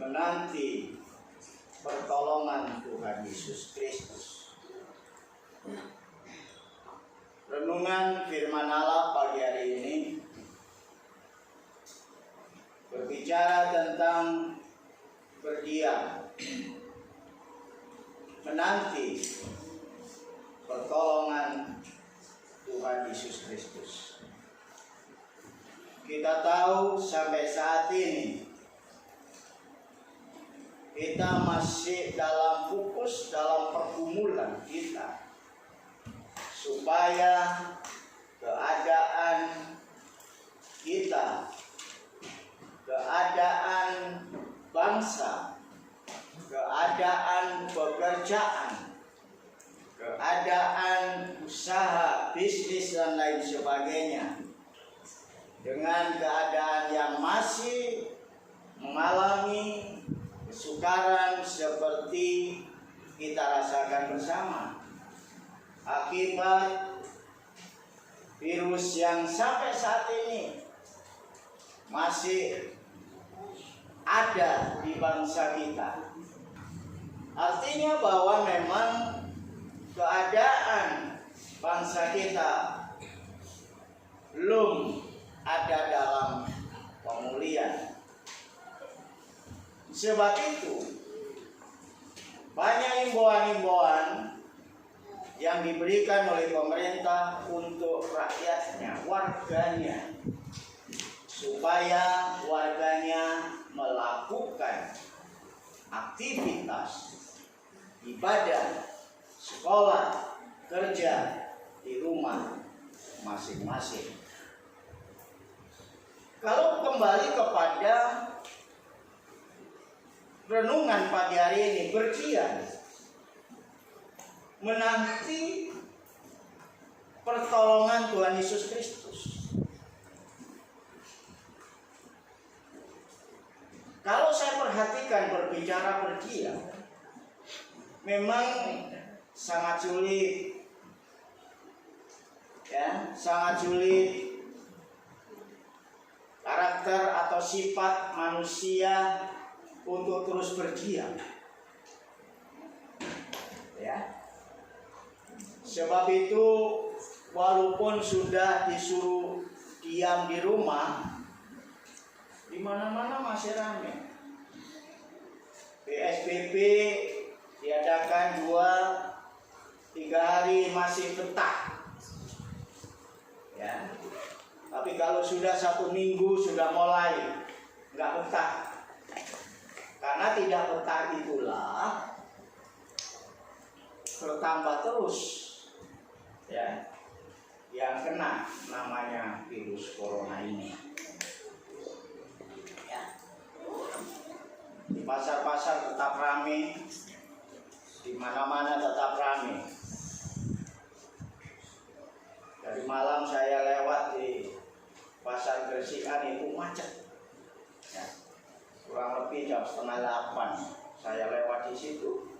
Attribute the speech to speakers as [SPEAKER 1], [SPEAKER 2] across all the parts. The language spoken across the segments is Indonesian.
[SPEAKER 1] menanti pertolongan Tuhan Yesus Kristus. Renungan firman Allah pagi hari ini berbicara tentang berdiam, menanti pertolongan Tuhan Yesus Kristus. Kita tahu sampai saat ini kita masih dalam fokus dalam pergumulan kita supaya keadaan kita, keadaan bangsa, keadaan pekerjaan, keadaan usaha, bisnis dan lain sebagainya dengan keadaan yang masih mengalami kesukaran seperti kita rasakan bersama akibat virus yang sampai saat ini masih ada di bangsa kita. Artinya bahwa memang keadaan bangsa kita belum ada dalam pemulihan. Sebab itu banyak himbauan-himbauan yang diberikan oleh pemerintah untuk rakyatnya, warganya, supaya warganya melakukan aktivitas ibadah, sekolah, kerja di rumah masing-masing. Kalau kembali kepada renungan pagi hari ini, berdiam, menanti pertolongan Tuhan Yesus Kristus. Kalau saya perhatikan berbicara berdiam, memang sangat sulit, ya, sangat sulit. Karakter atau sifat manusia untuk terus berdiam, ya. Sebab itu walaupun sudah disuruh diam di rumah, di mana-mana masih ramai. PSBB diadakan 2-3 hari masih betah, ya. Tapi kalau sudah 1 minggu sudah mulai nggak betah. Karena tidak betah itulah bertambah terus, ya, yang kena namanya virus corona ini. Ya. Di pasar-pasar tetap ramai, di mana-mana tetap ramai. Dari malam saya lewat di pasar Gresikan itu macet, ya. Kurang lebih jam 7:30 saya lewat di situ,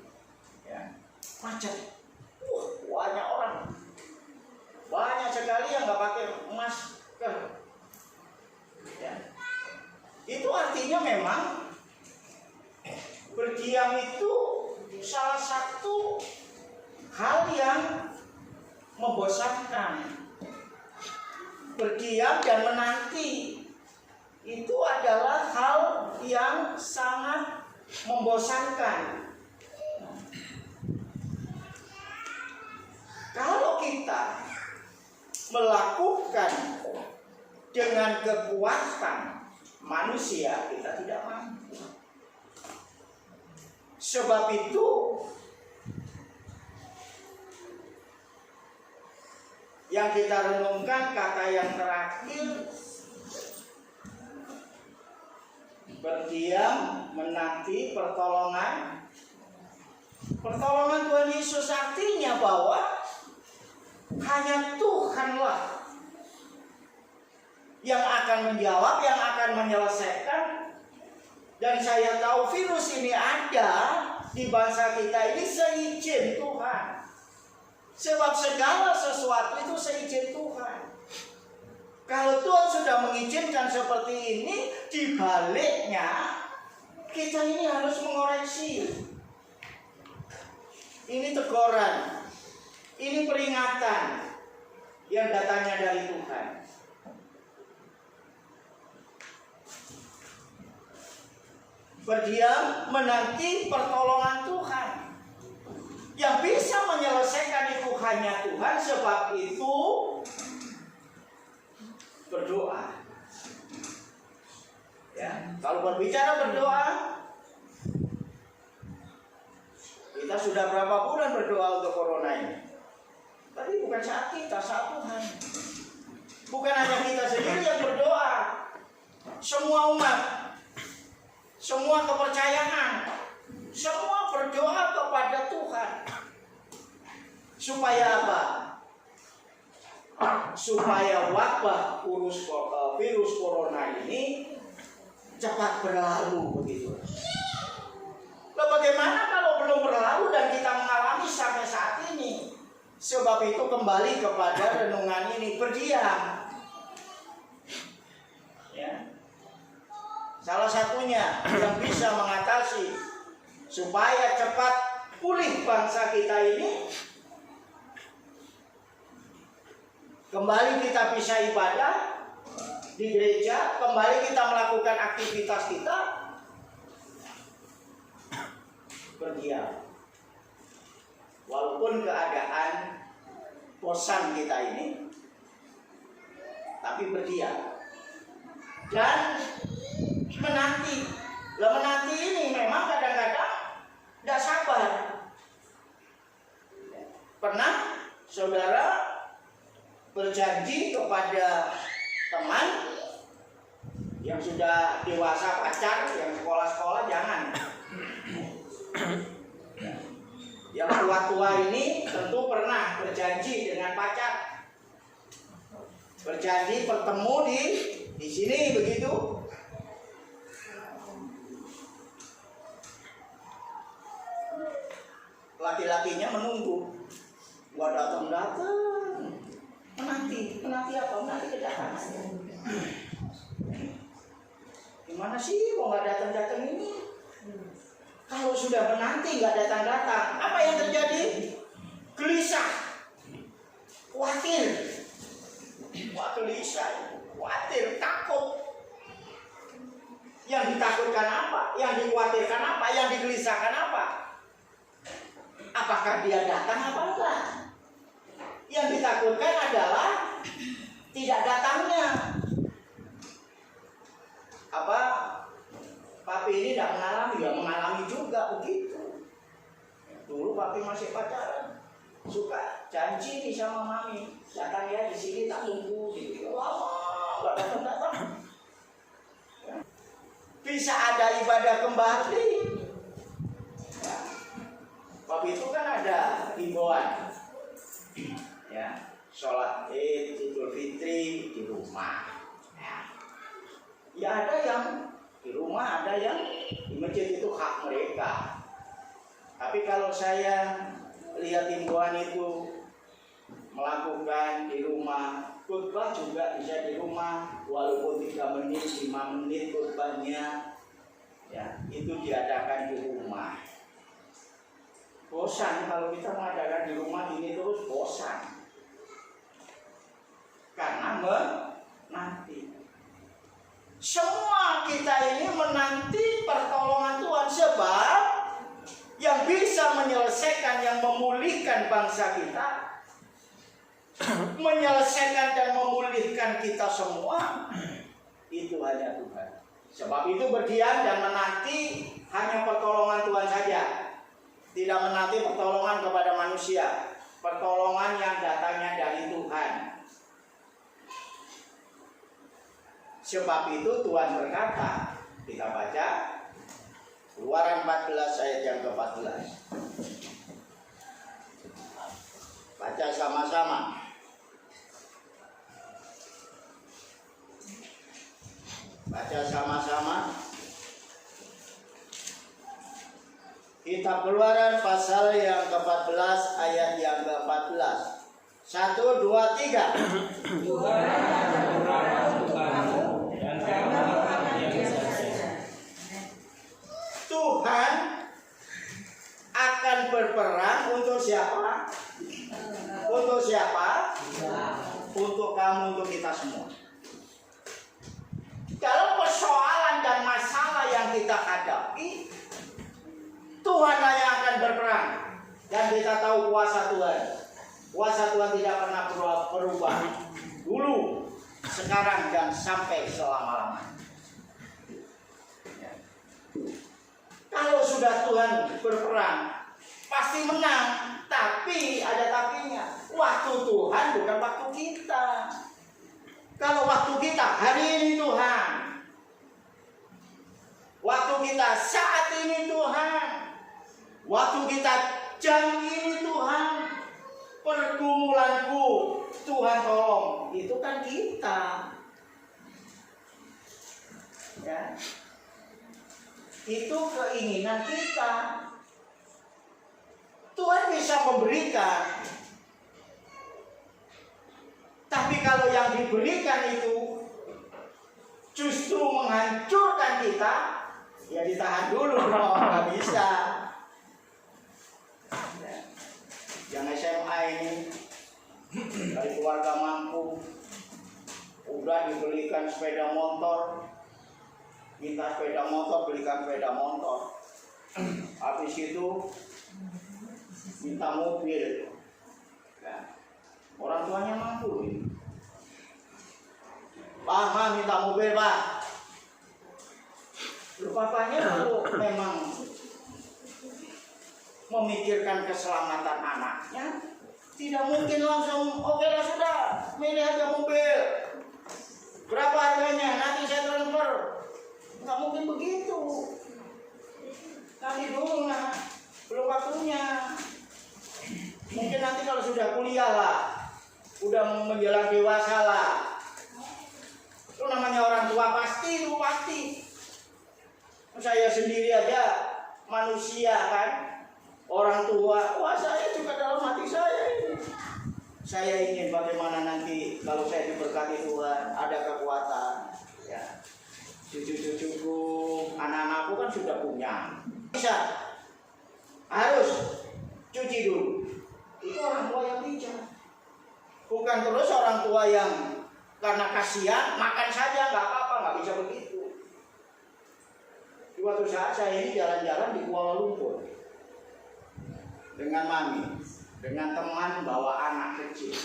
[SPEAKER 1] ya, macet. Banyak orang, banyak sekali yang nggak pakai masker, ya. Itu artinya memang berdiam itu salah satu hal yang membosankan. Berdiam dan menanti itu adalah hal yang sangat membosankan. Kalau kita melakukan dengan kekuatan manusia, kita tidak mampu. Sebab itu yang kita renungkan kata yang terakhir, berdiam menanti pertolongan Tuhan Yesus. Artinya bahwa hanya Tuhanlah yang akan menjawab, yang akan menyelesaikan. Dan saya tahu virus ini ada di bangsa kita ini seizin Tuhan. Sebab segala sesuatu itu seizin Tuhan. Kalau Tuhan sudah mengizinkan seperti ini, di baliknya kita ini harus mengoreksi. Ini teguran, ini peringatan yang datangnya dari Tuhan. Berdiam menanti pertolongan Tuhan. Yang bisa menyelesaikan itu hanya Tuhan, sebab itu berdoa. Ya, kalau berbicara berdoa, kita sudah berapa bulan berdoa untuk corona ini. Tapi bukan saat kita, saat Tuhan. Bukan hanya kita sendiri yang berdoa. Semua umat, semua kepercayaan, semua berdoa kepada Tuhan. Supaya apa? Supaya wabah virus corona ini cepat berlalu begitu. Nah, bagaimana kalau belum berlalu dan kita mengalami sampai saat ini? Sebab itu kembali kepada renungan ini, berdiam. Ya. Salah satunya yang bisa mengatasi supaya cepat pulih bangsa kita ini, kembali kita bisa ibadah di gereja, kembali kita melakukan aktivitas kita, berdiam. Walaupun keadaan bosan kita ini, tapi berdiam dan menanti. Lah menanti ini memang kadang-kadang tidak sabar. Pernah saudara berjanji kepada teman yang sudah dewasa, pacar, yang sekolah-sekolah, jangan. Yang tua-tua ini tentu pernah berjanji dengan pacar, berjanji bertemu di sini begitu. Laki-lakinya menunggu, gak datang-datang, menanti apa? Menanti kedatangan. Gimana sih kok nggak datang-datang ini? Kalau sudah menanti nggak datang-datang, apa yang terjadi? Gelisah, khawatir, khawatir, takut. Yang ditakutkan apa? Yang dikhawatirkan apa? Yang digelisahkan apa? Apakah dia datang apa enggak? Yang ditakutkan adalah tidak datangnya. Apa? Papi ini tidak mengalami juga begitu. Dulu papi masih pacaran, suka janji nih sama mami, datang ya di sini tak tunggu gitu. Lama nggak datang. Bisa ada ibadah kembali. Ya. Papi itu kan ada himbauan, ya, sholat Id, Idul Fitri di rumah. Ya ada yang di rumah, ada yang di masjid, itu hak mereka. Tapi kalau saya lihat himbauan itu melakukan di rumah, khutbah juga bisa di rumah, walaupun 3 menit, 5 menit khutbahnya, ya itu diadakan di rumah. Bosan kalau kita mengadakan di rumah ini terus, bosan. Karena menanti. Semua kita ini menanti pertolongan Tuhan, sebab yang bisa menyelesaikan, yang memulihkan bangsa kita, menyelesaikan dan memulihkan kita semua, itu hanya Tuhan. Sebab itu berdiam dan menanti hanya pertolongan Tuhan saja. Tidak menanti pertolongan kepada manusia, pertolongan yang datangnya dari Tuhan. Sebab itu Tuhan berkata, kita baca Keluaran 14 ayat yang ke-14. Baca sama-sama. Baca sama-sama. Kitab Keluaran pasal yang ke-14 ayat yang ke-14. 1, 2, 3. kita hadapi, Tuhanlah yang akan berperang. Dan kita tahu kuasa Tuhan. Kuasa Tuhan tidak pernah berubah. Dulu, sekarang, dan sampai selama-lamanya. Kalau sudah Tuhan berperang, pasti menang. Tapi ada tapinya. Waktu Tuhan bukan waktu kita. Kalau waktu kita hari ini Tuhan. Waktu kita saat ini Tuhan. Waktu kita jam ini Tuhan. Pergumulanku Tuhan tolong. Itu kan kita. Ya. Itu keinginan kita. Tuhan bisa memberikan. Tapi kalau yang diberikan itu justru menghancurkan kita, ya ditahan dulu dong, nggak bisa. Yang SMA ini dari keluarga mampu, udah dibelikan sepeda motor, minta sepeda motor, belikan sepeda motor. Habis itu minta mobil. Ya. Orang tuanya mampu. Pak, minta mobil, Pak. Loh, papanya kalau memang memikirkan keselamatan anaknya, tidak mungkin langsung, oke lah sudah, milih aja mobil. Berapa harganya? Nanti saya transfer. Nggak mungkin begitu. Nanti dulu lah, belum waktunya. Mungkin nanti kalau sudah kuliah lah, udah menjelang dewasa lah. Itu namanya orang tua pasti, itu pasti. Saya sendiri aja manusia kan, orang tua. Wah, saya juga dalam hati saya ini. Saya ingin bagaimana nanti kalau saya diberkati Tuhan, ada kekuatan. Ya. Cucu-cucuku, anak-anakku kan sudah punya. Bisa, harus cuci dulu. Itu orang tua yang bijak. Bukan terus orang tua yang karena kasihan makan saja nggak apa-apa, nggak bisa begitu. Suatu saat saya ini jalan-jalan di Kuala Lumpur dengan mami, dengan teman bawa anak kecil.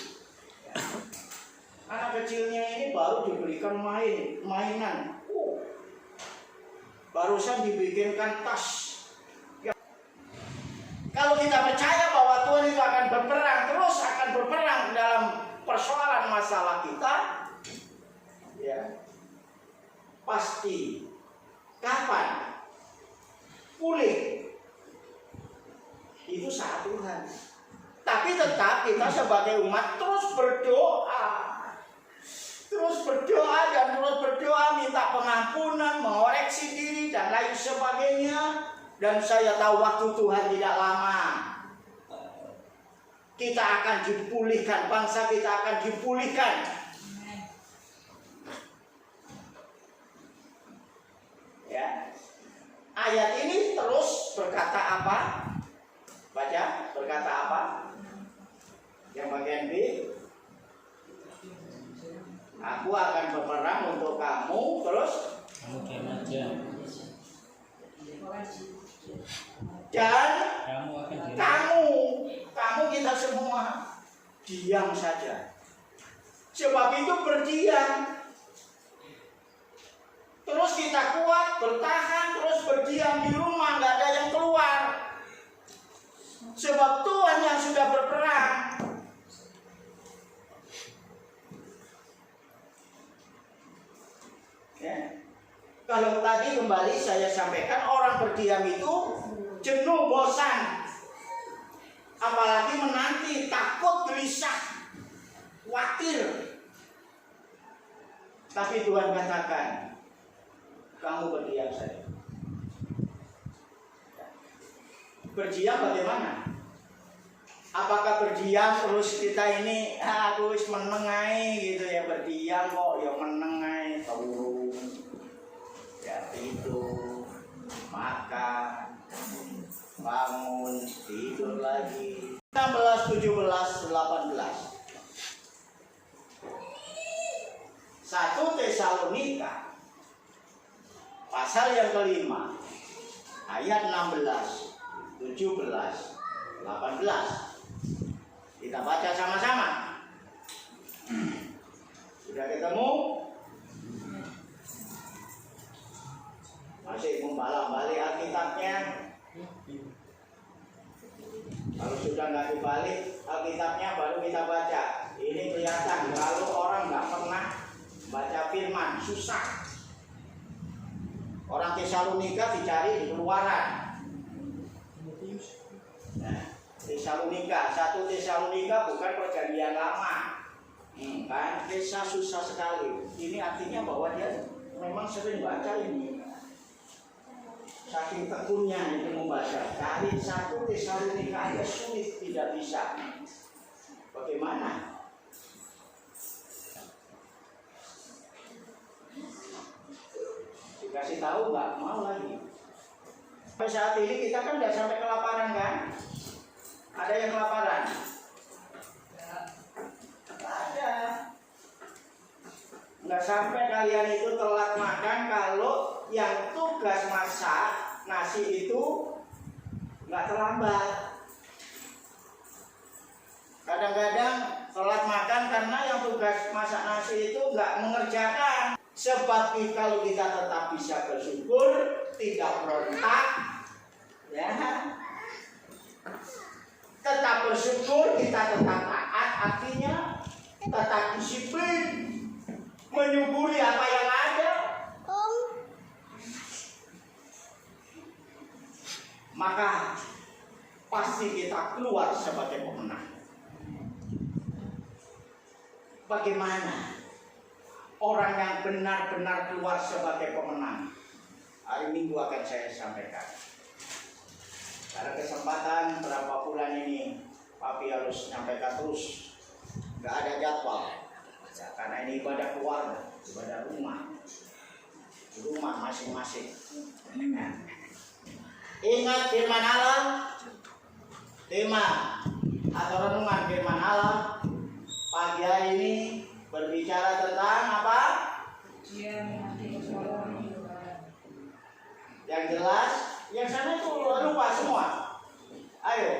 [SPEAKER 1] Anak kecilnya ini baru diberikan mainan. Barusan dibikinkan tas. Kalau kita percaya bahwa Tuhan itu akan berperang, terus akan berperang dalam persoalan masalah kita, ya pasti kapan pulih itu saat Tuhan. Tapi tetap kita sebagai umat terus berdoa, dan terus berdoa minta pengampunan, mengoreksi diri dan lain sebagainya. Dan saya tahu waktu Tuhan tidak lama. Kita akan dipulihkan, bangsa kita akan dipulihkan. Ya. Ayat ini terus berkata apa? Baca, berkata apa? Yang bagian B. Aku akan berperang untuk kamu, terus dan kamu kita semua diam saja. Sebab itu berdiam. Terus kita kuat, bertahan, terus berdiam di rumah, nggak ada yang keluar. Sebab Tuhan yang sudah berperang. Ya. Kalau tadi kembali saya sampaikan orang berdiam itu jenuh, bosan, apalagi menanti, takut, gelisah, khawatir. Tapi Tuhan katakan, kamu berdiam saja. Berdiam bagaimana? Apakah berdiam terus kita ini aku wis menengai gitu ya, berdiam kok ya menengai, turun ya tidur, makan, bangun, tidur lagi. 16, 17, 18. 1 Tesalonika pasal pasal yang kelima, ayat 16, 17, 18. Kita baca sama-sama. Sudah ketemu? Masih membalas-balik Alkitabnya? Kalau sudah nggak dibalik Alkitabnya, baru kita baca. Ini kelihatan kalau orang nggak pernah baca firman, susah. Orang Tesalonika dicari di Keluaran. Nah, Tesalonika, 1 Tesalonika bukan perjanjian lama. Kan kisah susah sekali. Ini artinya bahwa dia memang sering baca ini. Saking tekunnya ini membaca. Cari 1 Tesalonika aja sulit, tidak bisa. Bagaimana? Dikasih tahu nggak mau lagi. Sampai saat ini kita kan udah sampai kelaparan kan? Ada yang kelaparan? Ada. Nggak sampai kalian itu telat makan kalau yang tugas masak nasi itu nggak terlambat. Kadang-kadang telat makan karena yang tugas masak nasi itu nggak mengerjakan. Sebab kalau kita tetap bisa bersyukur, tidak berontak, ya, tetap bersyukur, kita tetap taat, artinya tetap disiplin, menyukuri apa yang ada, maka pasti kita keluar sebagai pemenang. Bagaimana orang yang benar-benar keluar sebagai pemenang? Hari Minggu akan saya sampaikan. Pada kesempatan berapa bulan ini, Papi harus nyampaikan terus. Gak ada jadwal. Ya, karena ini ibadah keluarga, ibadah rumah masing-masing. Ingat firman Allah, tema atau renungan firman Allah pagi hari ini berbicara tentang apa? Yang jelas, yang sana itu lupa semua. Ayo,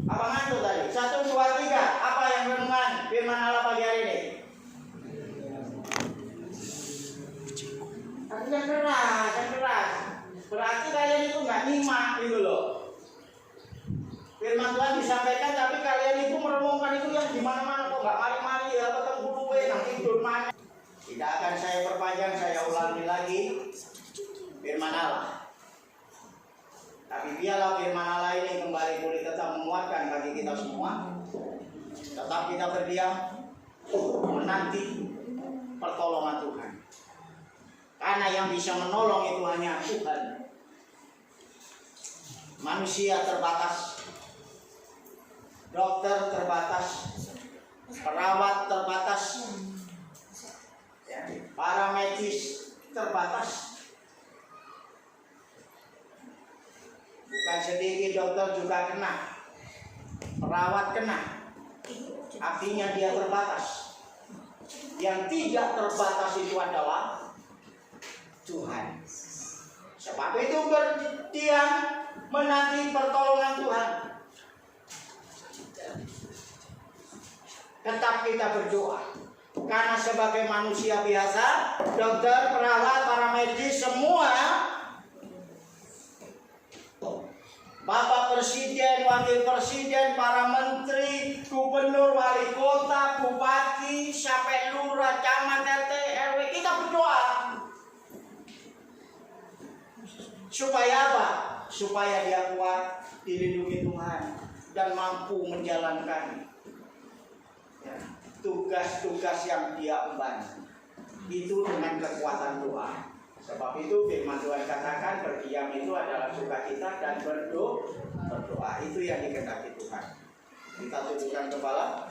[SPEAKER 1] apa ngantuk tadi? 1, 2, 3. Apa yang renungan firman Allah pagi hari ini? Yang keras. Berarti kalian itu nggak nyimak gitu loh. Firman Tuhan disampaikan, tapi kalian itu merenungkan itu yang gimana-mana kok nggak mari-mari ya, ketemu dulu nanti tidur mana. Tidak akan saya perpanjang, saya ulangi lagi firman Allah. Tapi biarlah firman Allah ini kembali boleh tetap menguatkan bagi kita semua. Tetap kita berdiam menanti pertolongan Tuhan. Karena yang bisa menolong itu hanya Tuhan. Manusia terbatas, dokter terbatas, perawat terbatas, para medis terbatas. Bukan sedikit dokter juga kena, perawat kena. Artinya dia terbatas. Yang tidak terbatas itu adalah Tuhan. Sebab itu berdiam menanti pertolongan Tuhan. Tetap kita berdoa. Karena sebagai manusia biasa, dokter, perawat, para medis, semua, Bapak Presiden, Wakil Presiden, para menteri, gubernur, wali kota, bupati, sampai lurah, camat, RT, RW, kita berdoa. Supaya apa? Supaya dia kuat, dilindungi Tuhan, dan mampu menjalankan tugas-tugas yang dia emban. Itu dengan kekuatan doa. Sebab itu firman Tuhan katakan berdiam itu adalah sukacita dan berdoa. Itu yang dikehendaki Tuhan. Kita tundukkan kepala.